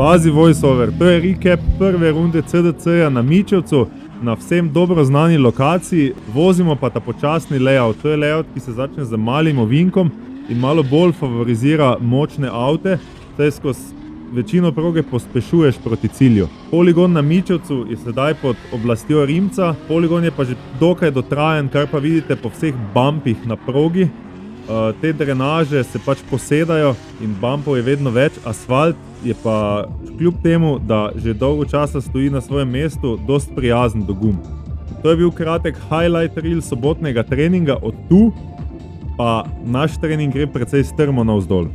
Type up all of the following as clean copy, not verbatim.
Bazi voiceover, to je recap prve runde CDC-ja na Mičevcu, na vsem dobro znani lokaciji, vozimo pa ta počasni layout. To je layout, ki se začne z malim ovinkom in malo bolj favorizira močne avte, saj skozi večino proge pospešuješ proti cilju. Poligon na Mičevcu je sedaj pod oblastjo Rimca, poligon je pa že dokaj dotrajen, kar pa vidite po vseh bumpih na progi. Te drenaže se pač posedajo in bumpov je vedno več, asfalt je pa kljub temu, da že dolgo časa stoji na svojem mestu, dost prijazen do gum. To je bil kratek highlight reel sobotnega treninga, od tu pa naš trening gre precej strmo navzdol.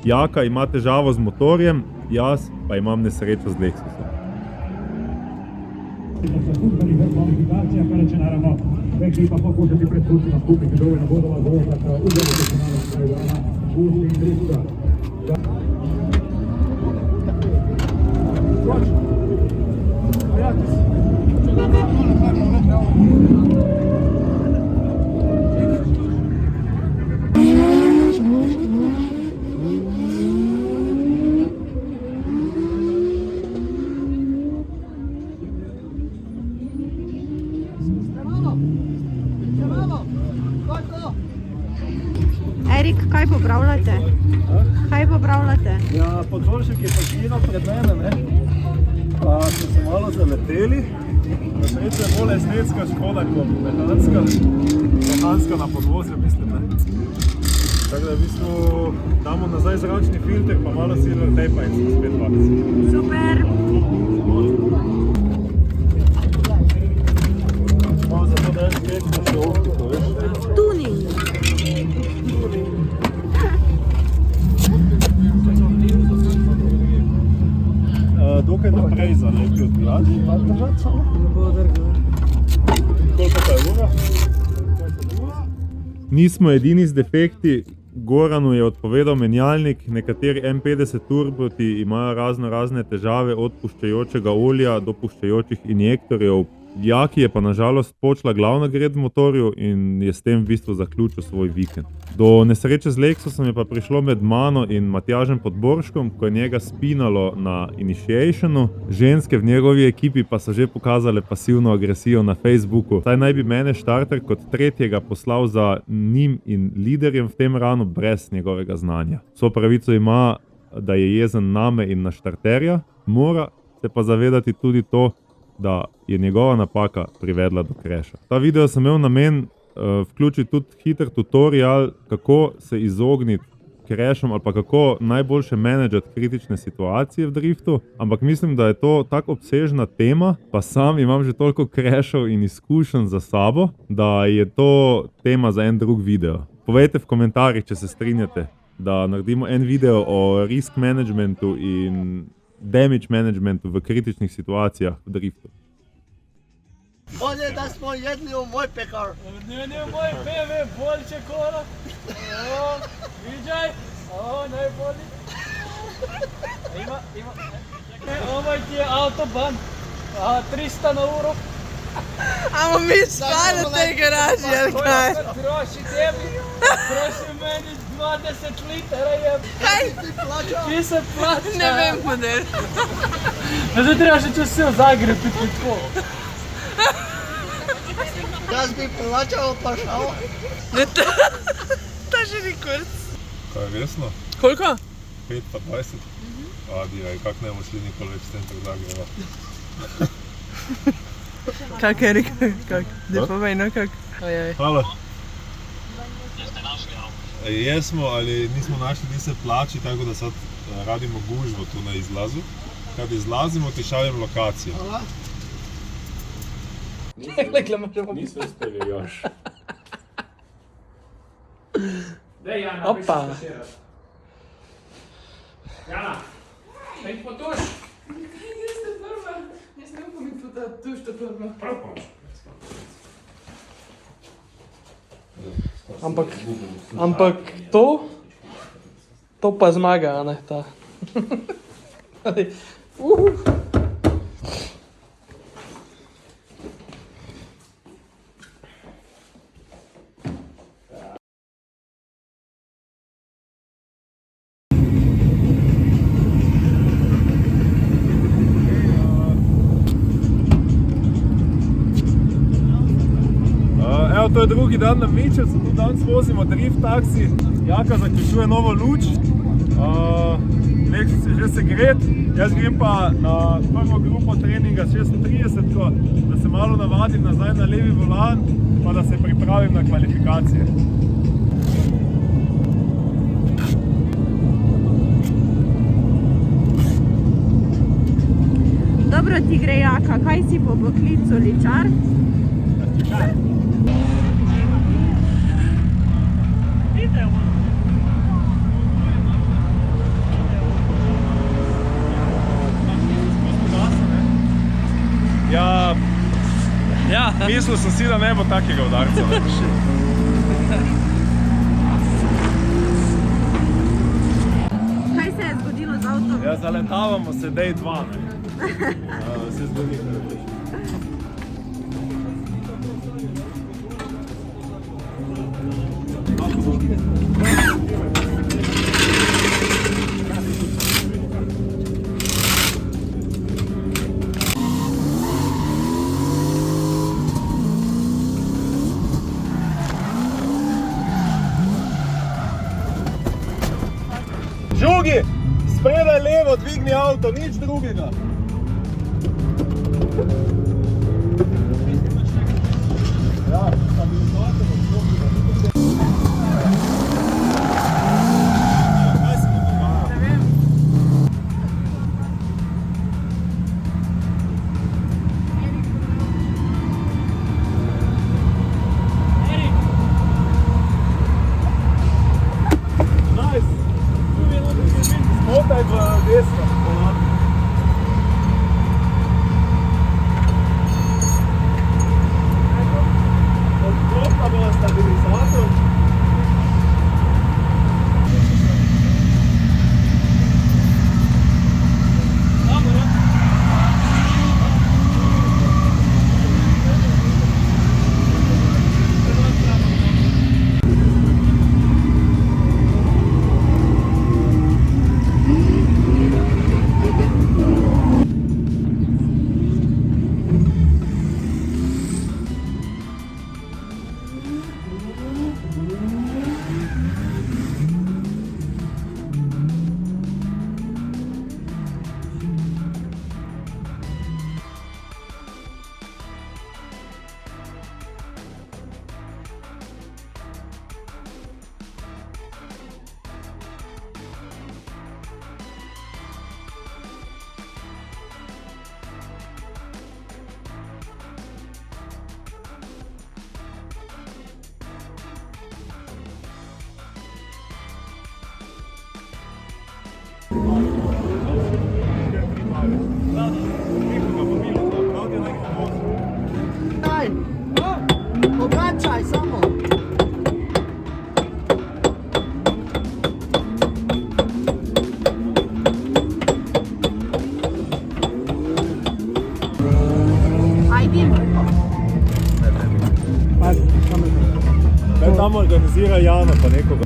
Jaka ima težavo z motorjem, jaz pa imam nesrečo z Lexusom. Ekipa pokušati pred Turcima skupiti dovoljno bodova za ulazak u finalnog programa Gusti i Driska. Erik, kaj popravljate? Kaj popravljate? Ja, podvožnik je parkiral pred mene, ne? Pa smo se malo zaleteli. Na srečo je bolj estetska škoda kot mehanska na podvozju, mislim, ne? Tako da v bistvu damo nazaj zračni filter, pa malo silver tape in smo spet v akciji. Super! Malo zato daš kečko še optiko, veš? Tuning! Dokaj naprej zalepi odbijač. Koliko pa je ura? Nismo edini z defekti, Goranu je odpovedal menjalnik, nekateri M50 turboti imajo razne težave od puščajočega olja do puščajočih injektorjev. Jaki je pa nažalost počela glavna gred v motorju in je s tem v bistvu zaključil svoj vikend. Do nesreče z Lexusom je pa prišlo med mano in Matjažem Podborškom, ko je njega spinalo na initiationu. Ženske v njegovi ekipi pa so že pokazale pasivno agresijo na Facebooku. Saj naj bi mene štarter kot tretjega poslal za njim in liderjem v tem ranu brez njegovega znanja. Vso pravico ima, da je jezen name in na štarterja, mora se pa zavedati tudi to, da je njegova napaka privedla do kreša. Ta video sem imel namen vključiti tudi hiter tutorial, kako se izogniti krešom ali pa kako najboljše menedžati kritične situacije v driftu, ampak mislim, da je to tako obsežna tema, pa sam imam že toliko krešov in izkušenj za sabo, da je to tema za en drug video. Povejte v komentarjih, če se strinjate, da naredimo en video o risk managementu in damage managementu v kritičnih situacijah v driftu. Bolje da smo jedli u moj pekar. Ne moj peve, bolče kola. Viđaj, najbolji. Ima. Ovaj ti je autoban, 300 na uro. Amo mi spali u tej garaži, jel kaj? Troši tebi, troši meni 20 litara je. Kaj? Ti se plaća. Ne vem, model. Ne zdaj trebaš če se v Zagreb piti tako. Jaz bi plaćao pa šao. To še ni kurc. Kaj je resno? Koliko? 5 pa 20? Adijaj, kak ne bomo šli nikoli več v center Zagreba? Kak je rekel? Ne povej, no kak? Halo. Jesmo ali nismo našli di se plači, tako da sad radimo gužvo tu na izlazu. Kad izlazimo ti šaljem lokaciju. Nisu uspeli još. Opa. Jana, ej po tuš. Kaj niste prva? Jaz ne upam mi da tuš to prva. Ampak to pa zmaga, a ne ta. Evo, to je drugi dan na Mičevcu, tu danes vozimo drift taksi. Jaka zaključuje novo luč. Lekščic je že segret. Jaz grem pa na prvo grupo treninga 36, da se malo navadim nazaj na levi volan, pa da se pripravim na kvalifikacije. Dobro ti gre, Jaka, kaj si po poklicu ličar? Ja, mislil sem si, da ne bo takega udarca. Kaj se je zgodilo z avtom? Ja, zaletavamo se Day 2. Se zgodi. Žugi, spredaj levo, dvigni avto, nič drugega. Ja, stabilizator odstopi. Kaj se mu dogaja? Ne vem. Nice. Smotaj v desno. Odklopka bo stabilizator. Daj, obračaj samo. Ajde. Kaj tam organizira Jana pa nekoga?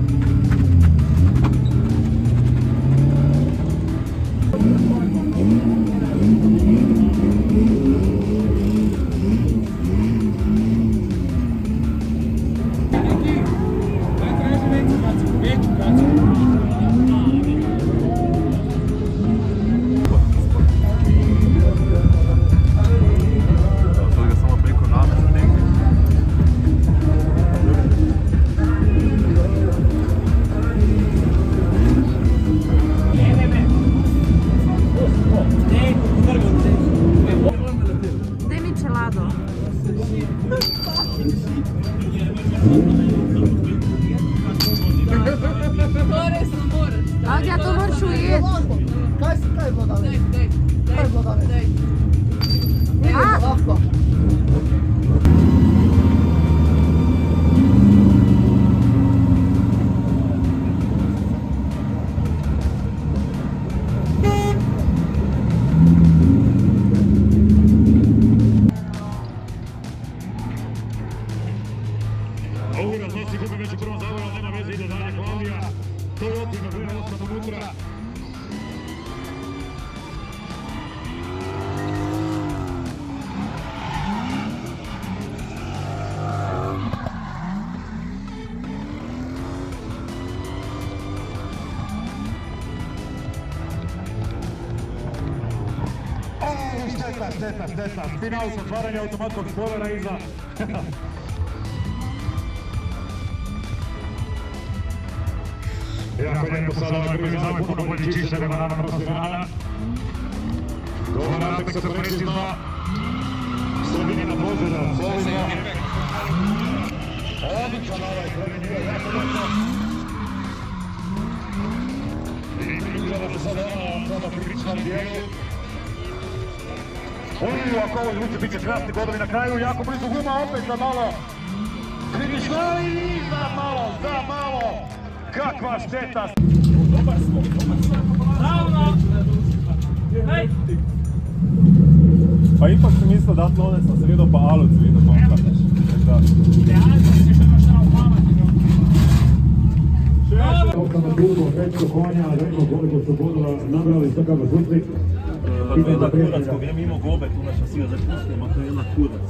Daj mi čelado. Adja, to moraš ujeti. Kaj je bilo danes? Kaj je bilo danes? A? Lahko. Aura, znači kupe već u prvom zavoru, ali nema veze, ide dalje Klaudija. To je optivno, gleda ostane unutra. šteta. Spinal s otvaranja avtomatskog spoilera iza. Jako lijepo sada ovaj prvi znak, puno bolji čišće nego na prosti rana. Dobar natek se precizno. Sredinina Božera, solidno. Odličan ovaj prvi dio, jako lijepo. I priprava se sada prema krivičnom dijelu. Ako ovo zvuči, bit će krasni godovi na kraju, jako blizu guma, opet za malo. Krivično i za malo. Kakva šteta! Dobar smo. Ravno! Hej! Pa ipak sam mislio dat lonec na sredo, pa aluc vidio pomka. Idealno, si što imaš na upamati. Na drugo, Pečko konja, rekao koliko su bodova nabrali, što kada žutri. To je jedna kurac, ko grem mimo gobe, tu na šasiju zapustimo, to je jedna kurac.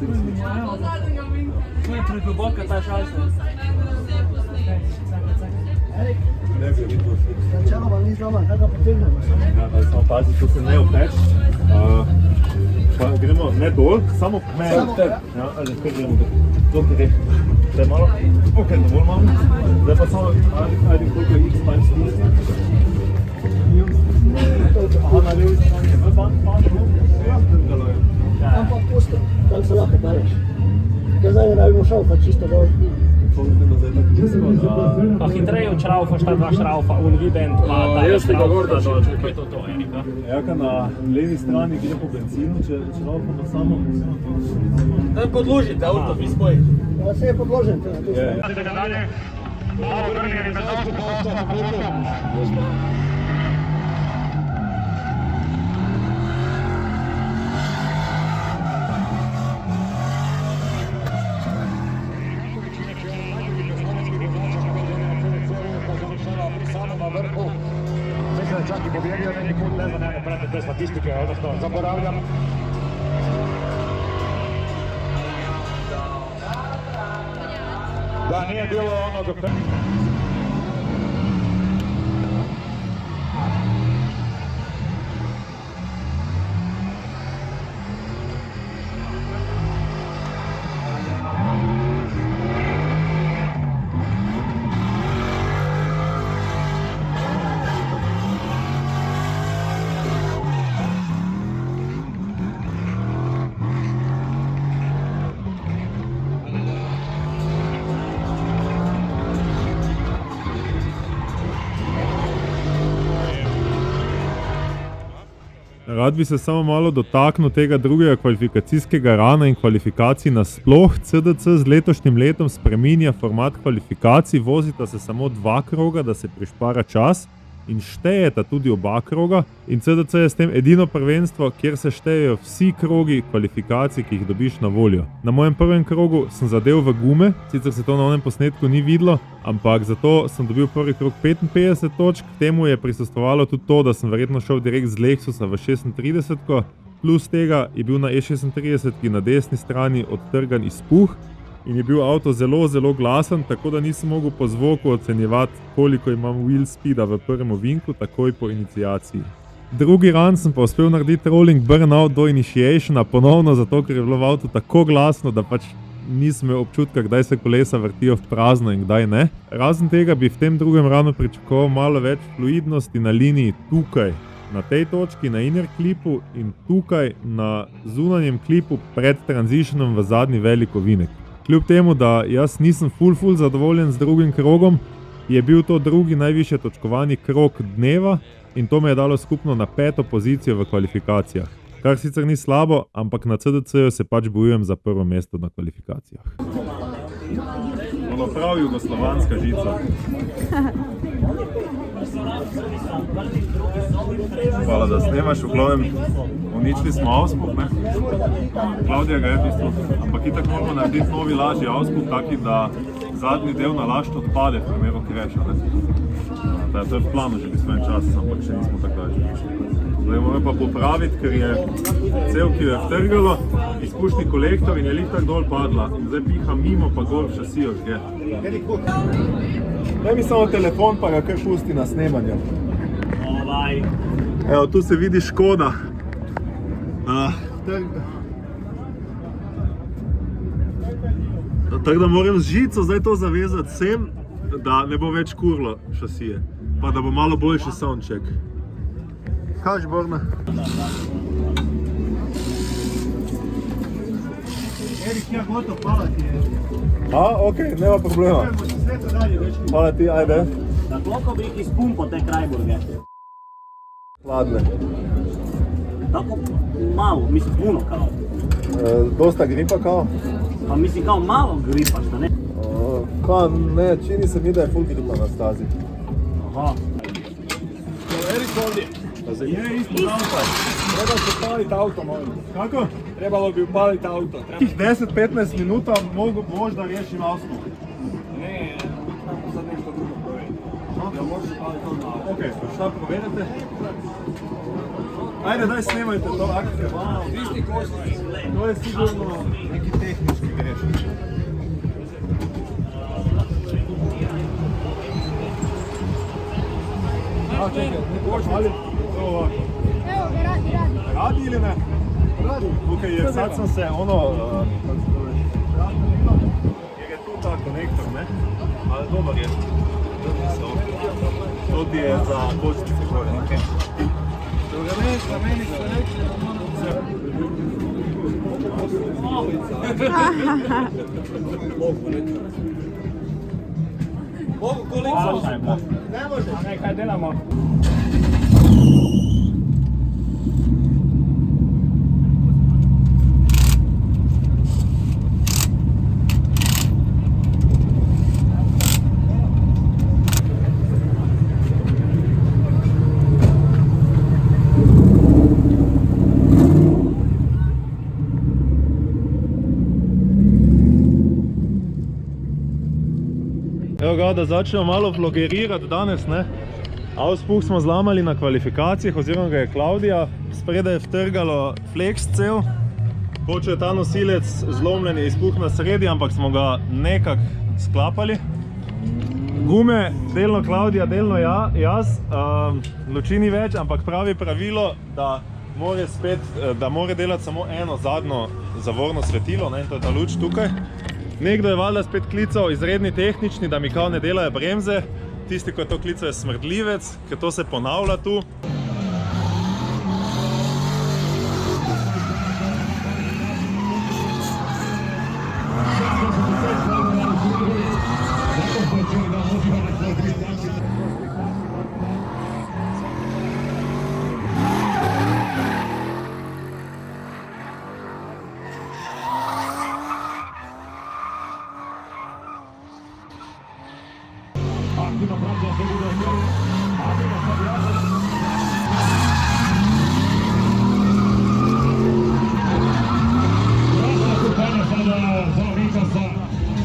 To je predluboka ta šalsa. Ne bi vidio. Načeloma ni znamo, kaj ga potegnemo. Samo pazi, tu se ne opeč. Pa gremo ne dol, samo k meni. Ja, ali kaj gremo dokaj je. Zdaj malo, ok, dovolj malo. Zdaj pa samo, ajde koliko je x manj stisni. Aha, na levi strani je ban, Ampak pusti, tam se lahko daleš. Kaj zdaj ne bi šel, pa čisto dol. Pa hitreje odšraufaš ta dva šraufa, unviden, pa ta je šraufa, to je to, enika. Jaka na levi strani gre po benzinu, če šraufamo samo. Daj podložite avto, mi spoji. Ja, se je podložen, tu je. Idete ga dalje. Malo grnije bez nastupa ostao na putu. Mislim da čak i pobjedio neki put, ne znam, nema prate te statistike, odnosno zaboravljam. Da, nije bilo ono dok... Rad bi se samo malo dotaknil tega drugega kvalifikacijskega rana in kvalifikacij nasploh. CDC z letošnjim letom spreminja format kvalifikacij, vozita se samo 2 kroga, da se prišpara čas in štejeta tudi oba kroga. In CDC je s tem edino prvenstvo, kjer se štejejo vsi krogi kvalifikacij, ki jih dobiš na voljo. Na mojem prvem krogu sem zadel v gume, sicer se to na onem posnetku ni videlo, ampak zato sem dobil prvi krog 55 točk, k temu je prisostvovalo tudi to, da sem verjetno šel direkt z Lexusa v 36, plus tega je bil na E36 na desni strani odtrgan izpuh in je bil avto zelo glasen, tako da nisem mogel po zvoku ocenjevati, koliko imam wheel speeda v prvem ovinku, takoj po iniciaciji. Drugi run sem pa uspel narediti rolling burnout do initiationa, ponovno zato, ker je bilo v avtu tako glasno, da pač nisem imel občutka, kdaj se kolesa vrtijo v prazno in kdaj ne. Razen tega bi v tem drugem runu pričakoval malo več fluidnosti na liniji tukaj, na tej točki, na inner klipu in tukaj na zunanjem klipu pred transitionom v zadnji velik ovinek. Kljub temu, da jaz nisem ful zadovoljen z drugim krogom, je bil to drugi najvišje točkovani krog dneva in to me je dalo skupno na 5. pozicijo v kvalifikacijah. Kar sicer ni slabo, ampak na CDC-ju se pač bojujem za prvo mesto na kvalifikacijah. Ono prav jugoslovanska žica. Hvala, da snemaš, v glavnem uničili smo avspuh, ne? Klaudija ga je v bistvu, ampak itak moramo narediti novi lažji avspuh, taki, da zadnji del na lašč odpade v primeru kreša, ne? To je v planu že v svojem času, ampak še nismo tako daži. Zdaj moramo pa popraviti, ker je cel, ki jo je vtrgalo, izpušni kolektor in je lih tak dol padla. Zdaj piha mimo pa gor v šasijo, že je. Daj mi samo telefon, pa ga kar pusti na snemanju. Evo, tu se vidi Škoda. Tako da moram z žico zdaj to zavezati sem, da ne bo več kurlo šasije. Pa da bo malo boljši soundcheck. Kaj že, Borna? Erik, ja gotov, hvala ti je. Okej, nema problema. Hvala ti, ajde. Da koliko bi ih ispumpo te krajburge? Hladne. Tako malo, mislim puno kao. Dosta gripa kao? Pa mislim kao malo gripa, šta ne? Kao ne, čini se mi da je full gripa na stazi. Aha. Erik ovdje. Je ispod auta. Treba se upaliti auto, molim. Kako? Trebalo bi upaliti auto. Tih 10-15 minuta možda riješim auspuh. Ne, trebamo sad nešto drugo provjeriti. Jel možeš upaliti auto? Ok, šta provedete? Ajde, daj snimajte to akcije. Isti košnici. To je sigurno neki tehnički grešak. Čekaj, ne košnici. Ali, to ovako. Evo ga, radi. Radi ili ne? Radi. Ok, jer sad sam se jer je tu ta konektor, ne? Ali dobar je. To ti je za kočnice gore, ne? Mogu koliko? Ne može. A nekaj delamo. Evo ga, da začnemo malo vlogerirati danes, ne. Auspuh smo zlamali na kvalifikacijah, oziroma ga je Klaudija spredaj vtrgalo flex cel. Hoče je ta nosilec zlomljen, je izpuh na sredi, ampak smo ga nekako sklapali. Gume, delno Klaudija, delno jaz, luči ni več, ampak pravi pravilo, da more delati samo eno zadnjo zavorno svetilo, ne, in to je ta luč tukaj. Nekdo je valjda spet klical izredni tehnični, da mi kao ne delajo bremze. Tisti, ko je to klical, je smrdljivec, ker to se ponavlja tu.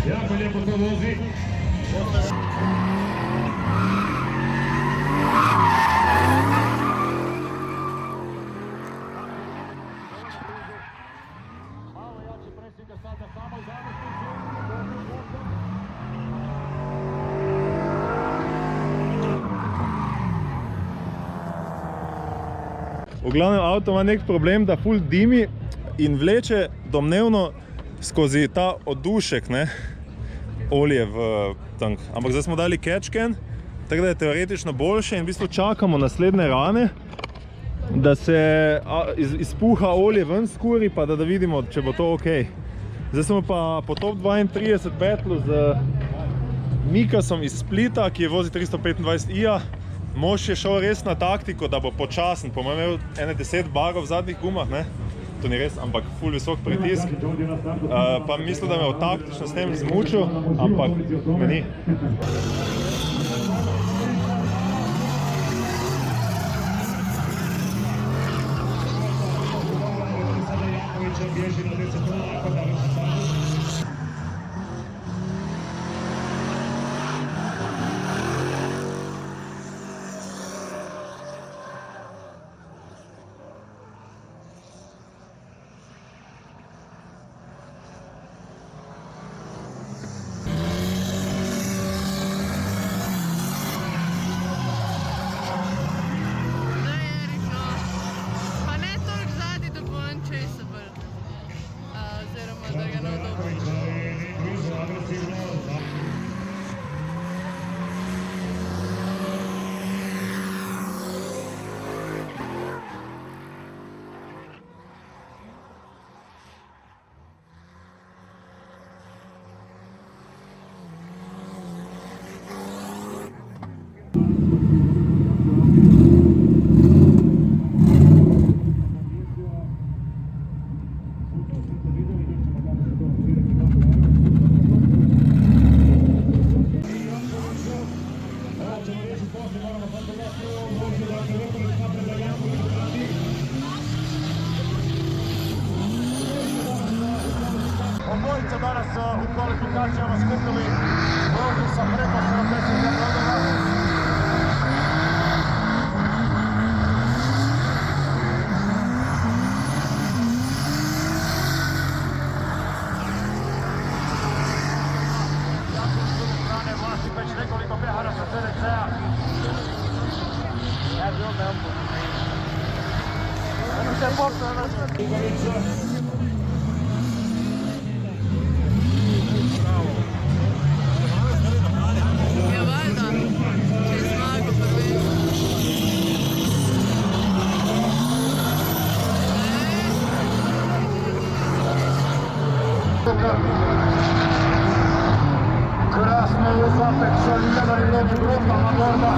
Jako lijepo to vozi. V glavnem avto ima nek problem, da ful dimi in vleče domnevno skozi ta oddušek, ne, olje v tank. Ampak zdaj smo dali catchcan, tako da je teoretično boljše in v bistvu čakamo naslednje rane, da se izpuha olje ven skuri, pa da vidimo, če bo to ok. Zdaj smo pa po top 32 battlu z Mikasom iz Splita, ki je vozi 325i-ja. Mož je šel res na taktiko, da bo počasen, po mojem imel ene 10 barov v zadnjih gumah, ne? To ni res, ampak ful visok pritisk. Pa mislim, da me je taktično s tem zmučil, ampak me ni. u kvalifikacijama skupili vožnju sa preko 70 bodova. Već nekoliko pehara sa CDC-a. Ja, valjda. Če zmago prvi. Krasno je zapekao jedan i drugi brutalna borba.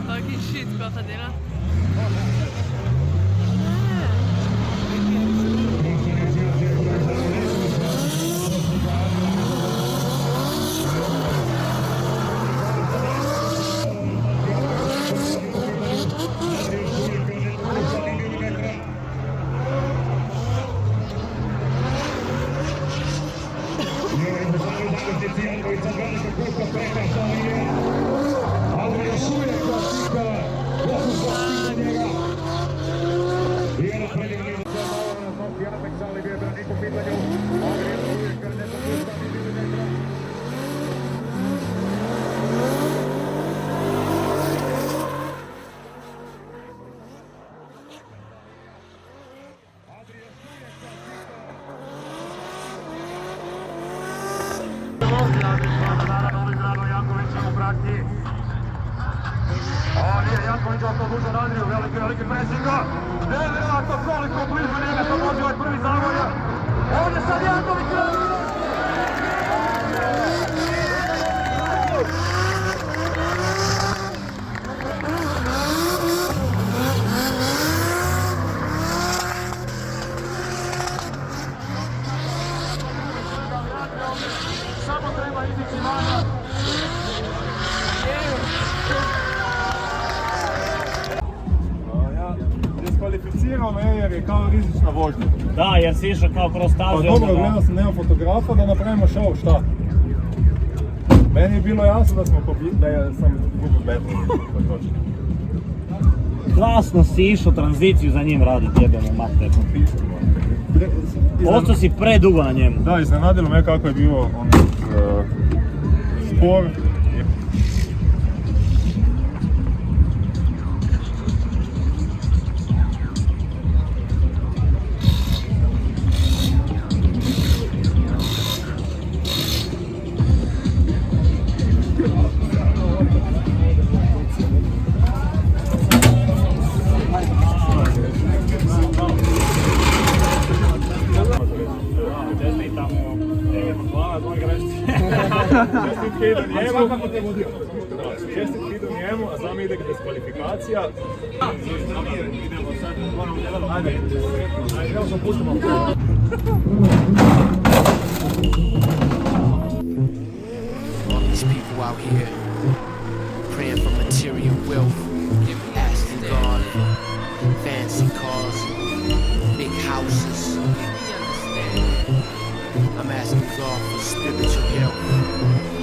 Fucking shit, koja ta dela. Janković to duže nadriju, veliki presinga. Nevjerojatno koliko blizu njega to vozi ovaj prvi Zagorja. Ovdje sad Janković nadriju. Samo treba izići manja. Diskvalificirao me jer je kao rizična vožnja. Da, jer si išao kao kroz Pa staze. dobro, gledao sam, nema fotografa da napravimo show, šta? Meni je bilo jasno da smo da je sam gubo beton. Klasno si išao tranziciju za njim raditi, jebeno mater. Ostao si predugo na njemu. Da, iznenadilo me kako je bilo spor. Čestitke idu njemu, a za me ide diskvalifikacija. Idemo sad, ajde, evo sam pustimo. All these people out here praying for material wealth, asking God for fancy cars, big houses. I'm asking God for spiritual health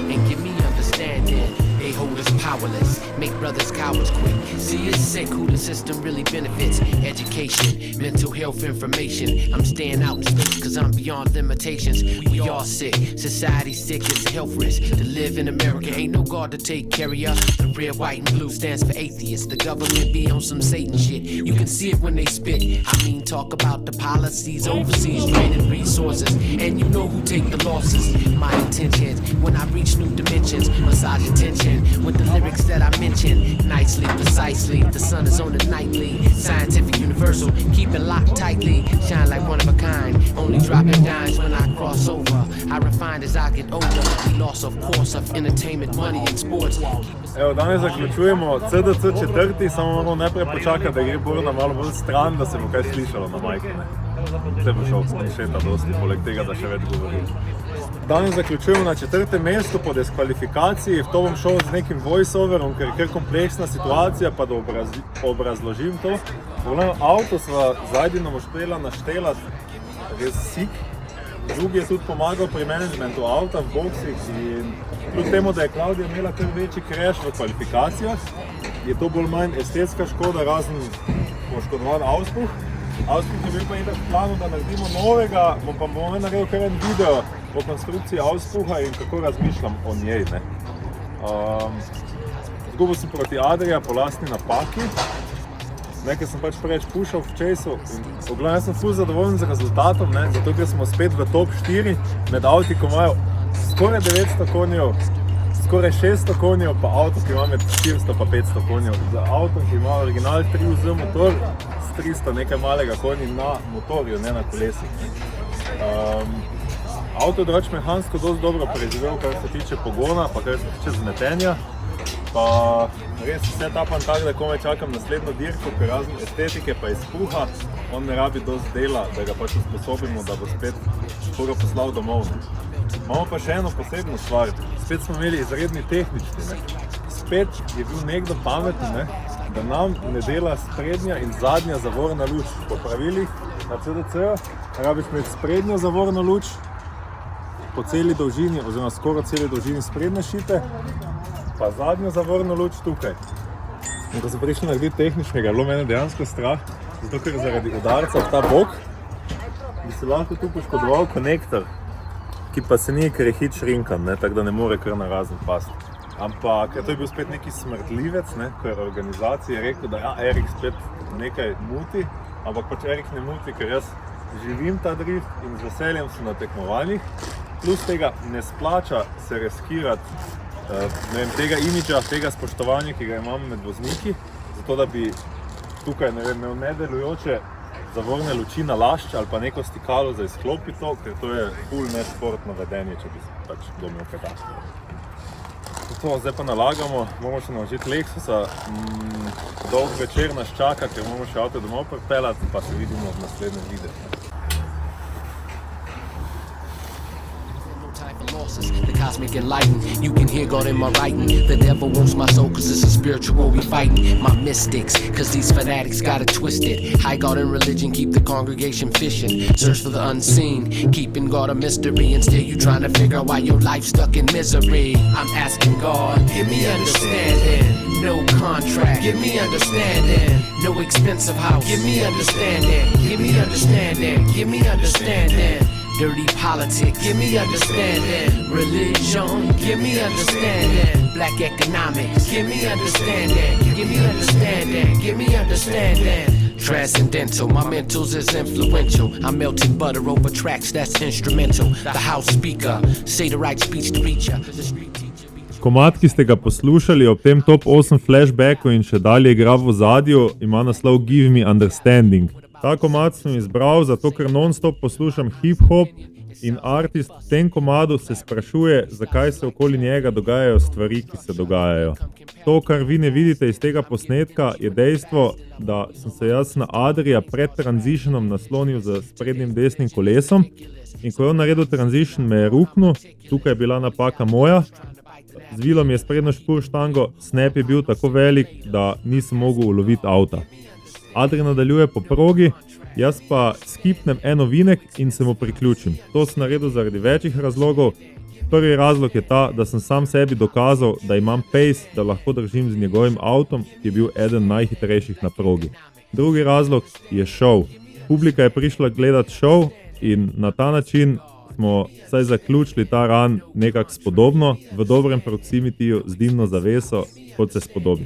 and give me understanding. They hold us power. powerless, make brothers cowards quick. See, it's sick who the system really benefits. Education, mental health information. I'm staying out in space cause I'm beyond limitations. We all sick, society's sick, it's a health risk. To live in America, ain't no God to take care of ya. The red, white, and blue stands for atheist. The government be on some Satan shit. You can see it when they spit. I mean, talk about the policies overseas, draining resources. And you know who take the losses. My intentions, when I reach new dimensions, massage attention with the lyrics that I mentioned. Nicely, precisely, the sun is on the nightly. Scientific universal, keep it locked tightly. Shine like one of a kind, only dropping dimes when I cross over. I refine as I get older. The loss of course of entertainment, money and sports. Evo, danes zaključujemo CDC 4, samo moramo najprej počakati, da gre Borna malo bolj stran, da se bo kaj slišalo na majku. Tle bo šel šeta dosti, poleg tega, da še več govori. Danes zaključujemo na 4. mestu po diskvalifikaciji, v to bom šel z nekim voice-overom, ker je kar kompleksna situacija, pa da obrazložim to. Pogledam, avto sva z Ajdinom uspela naštelati res sik. Drugi je tudi pomagal pri managementu avta v boksih in kljub temu, da je Klaudija imela kar večji crash v kvalifikacijah, je to bolj manj estetska škoda, razen poškodovan auspuh. Auspuh je bil pa itak v planu, da naredimo novega, bom naredil kar en video o konstrukciji auspuha in kako razmišljam o njej. Zgubil sem proti Adria po lastni napaki. Ker sem pač preveč pušal v času in jaz sem ful zadovoljen z rezultatom, zato ker smo spet v top 4 med avti, ko imajo skoraj 900 konjev, skoraj 600 konjev, pa avto, ki ima med 400 pa 500 konjev. Za avto, ki ima original 3UZ motor s 300 nekaj malega konji na motorju, ne na kolesih. Avto je drugače mehansko dosti dobro preživel, kar se tiče pogona, pa kar se tiče zmetenja. Pa res vse tapam tak, da komaj čakam naslednjo dirko, ker razen estetike pa izpuha, on ne rabi dosti dela, da ga pač usposobimo, da bo spet koga poslal domov. Imamo pa še eno posebno stvar, spet smo imeli izredni tehnični. Spet je bil nekdo pameten, da nam ne dela sprednja in zadnja zavorna luč. Po pravilih na CDC-ju rabiš imeti sprednjo zavorno luč po celi dolžini, oziroma skoraj celi dolžini sprednje šipe, pa zadnjo zavorno luč tukaj. In ko sem prišel narediti tehničnega, je bilo mene dejansko strah, zato ker zaradi udarca v ta bok bi se lahko tu poškodoval konektor, ki pa se ni, ker je hit šrinkan, tako da ne more kar narazen pasti. Ampak to je bil spet neki smrdljivec, ko je organizacija rekel, da Erik spet nekaj muti, ampak pač Erik ne muti, ker jaz živim ta drift in z veseljem sem na tekmovanjih, plus tega ne splača se riskirati tega imidža, tega spoštovanja, ki ga imam med vozniki, zato da bi tukaj imel nedelujoče zavorne luči na lašč ali pa neko stikalo za izklopiti to, ker to je ful nesportno vedenje, če bi pač domil kaj takega. Zato zdaj pa nalagamo, moramo še naložiti Lexusa, dolg večer nas čaka, ker moramo še avto domov pripeljati, pa se vidimo v naslednjem videu. The cosmic enlightened, you can hear God in my writing. The devil wants my soul cause it's a spiritual we fighting. My mystics, cause these fanatics got it twisted. High God and religion keep the congregation fishing. Search for the unseen, keeping God a mystery. And still you trying to figure out why your life's stuck in misery. I'm asking God, give me understanding. No contract, give me understanding. No expensive house, give me understanding. Give me understanding, give me understanding. Dirty politics, give me understanding. Religion, give me understanding. Black economics, give me understanding. Give me understanding, give me understanding. Transcendental, my mentals is influential. I'm melting butter over tracks that's instrumental. The house speaker, say the right speech to reach ya. The street teacher. Komad, ki ste ga poslušali ob tem top 8 flashbacku in še dalje igra v ozadju, ima naslov Give Me Understanding. Ta komad sem izbral, zato ker non-stop poslušam hip-hop in artist v tem komadu se sprašuje, zakaj se okoli njega dogajajo stvari, ki se dogajajo. To, kar vi ne vidite iz tega posnetka, je dejstvo, da sem se jaz na Adria pred transitionom naslonil z sprednjim desnim kolesom in ko je on naredil transition, me je ruknil, tukaj je bila napaka moja, zvilo mi je sprednjo špurštango, snap je bil tako velik, da nisem mogel uloviti avta. Adri nadaljuje po progi, jaz pa skipnem en ovinek in se mu priključim. To sem naredil zaradi večjih razlogov. Prvi razlog je ta, da sem sam sebi dokazal, da imam pace, da lahko držim z njegovim avtom, ki je bil eden najhitrejših na progi. Drugi razlog je šov. Publika je prišla gledati šov in na ta način smo vsaj zaključili ta run nekako spodobno, v dobrem proximitiju z dimno zaveso, kot se spodobi.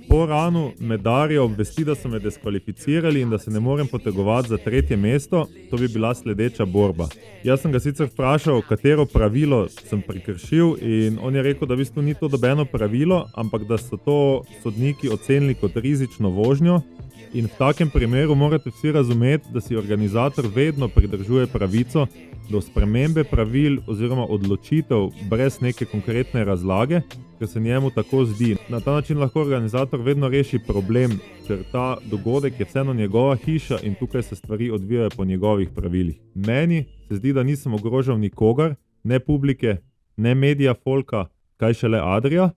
Po runu me Darija obvesti, da so me diskvalificirali in da se ne morem potegovati za 3. mesto, to bi bila sledeča borba. Jaz sem ga sicer vprašal, katero pravilo sem prekršil in on je rekel, da v bistvu ni to dobeno pravilo, ampak da so to sodniki ocenili kot rizično vožnjo in v takem primeru morate vsi razumeti, da si organizator vedno pridržuje pravico do spremembe pravil oziroma odločitev brez neke konkretne razlage, ker se njemu tako zdi. Na ta način lahko organizator vedno reši problem, ker ta dogodek je vseeno njegova hiša in tukaj se stvari odvijajo po njegovih pravilih. Meni se zdi, da nisem ogrožal nikogar, ne publike, ne medija folka, kaj šele Adrija,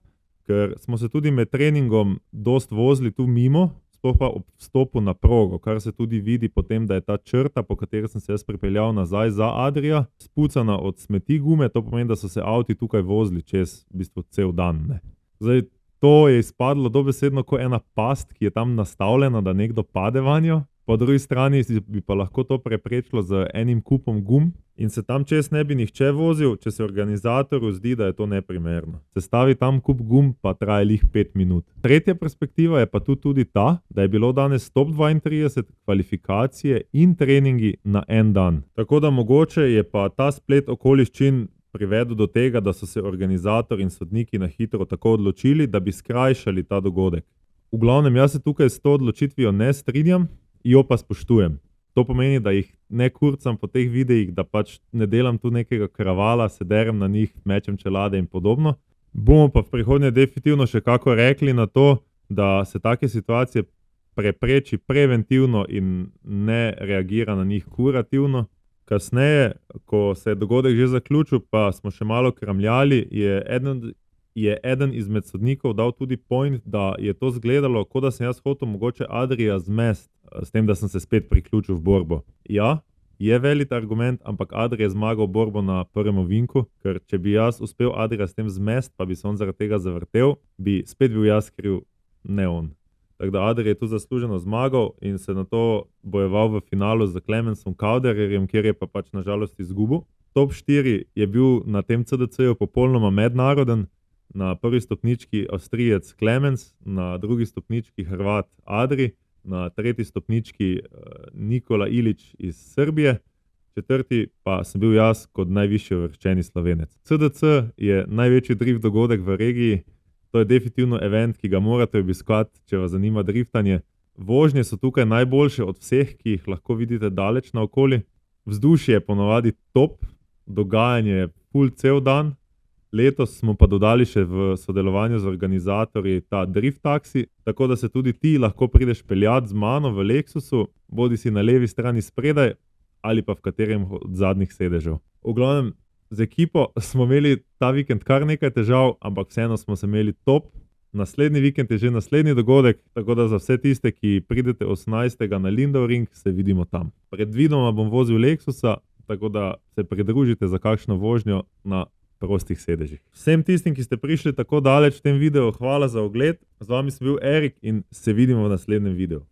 ker smo se tudi med treningom dost vozili tu mimo, sploh pa ob vstopu na progo, kar se tudi vidi potem, da je ta črta, po kateri sem se jaz pripeljal nazaj za Adrija, spucana od smeti gume, to pomeni, da so se avti tukaj vozili čez v bistvu cel dan. Ne. Zdaj, to je izpadlo dobesedno kot ena past, ki je tam nastavljena, da nekdo pade vanjo, po drugi strani bi pa lahko to preprečilo z enim kupom gum in se tam čez ne bi nihče vozil, če se organizatorju zdi, da je to neprimerno. Se stavi tam kup gum, pa traja lih 5 minut. Tretja perspektiva je pa tudi ta, da je bilo danes top 32 kvalifikacije in treningi na en dan. Tako da mogoče je pa ta splet okoliščin privedel do tega, da so se organizator in sodniki na hitro tako odločili, da bi skrajšali ta dogodek. V glavnem, jaz se tukaj s to odločitvijo ne strinjam, jo pa spoštujem. To pomeni, da jih ne kurcam po teh videih, da pač ne delam tu nekega kravala, se derem na njih, mečem čelade in podobno. Bomo pa v prihodnje definitivno še kako rekli na to, da se take situacije prepreči preventivno in ne reagira na njih kurativno. Kasneje, ko se je dogodek že zaključil, pa smo še malo kramljali, je eden izmed sodnikov dal tudi point, da je to zgledalo, kot da sem jaz hotel mogoče Adrija zmest, s tem, da sem se spet priključil v borbo. Ja, je velik argument, ampak Adrij je zmagal borbo na prvem ovinku, ker če bi jaz uspel Adrija s tem zmest, pa bi se on zaradi tega zavrtel, bi spet bil jaz kriv, ne on. Tako da Adrij je tu zasluženo zmagal in se na to bojeval v finalu z Clemensom Kaudererjem, kjer je pa pač nažalost izgubil. Top 4 je bil na tem CDC-ju popolnoma mednaroden, na prvi stopnički Avstrijec Clemens, na drugi stopnički Hrvat Adrij, na tretji stopnički Nikola Ilić iz Srbije, četrti pa sem bil jaz kot najvišji uvrščeni Slovenec. CDC je največji drift dogodek v regiji, to je definitivno event, ki ga morate obiskati, če vas zanima driftanje. Vožnje so tukaj najboljše od vseh, ki jih lahko vidite daleč naokoli. Vzdušje je ponovadi top, dogajanje je full cel dan. Letos smo pa dodali še v sodelovanju z organizatorji ta drift taksi, tako da se tudi ti lahko prideš peljati z mano v Lexusu, bodi si na levi strani spredaj ali pa v katerem od zadnjih sedežev. V glavnem, z ekipo smo imeli ta vikend kar nekaj težav, ampak vseeno smo se imeli top. Naslednji vikend je že naslednji dogodek, tako da za vse tiste, ki pridete 18. na Lindau Ring, se vidimo tam. Predvidoma bom vozil Lexusa, tako da se pridružite za kakšno vožnjo na prostih sedežih. Vsem tistim, ki ste prišli tako daleč v tem videu, hvala za ogled. Z vami sem bil Erik in se vidimo v naslednjem videu.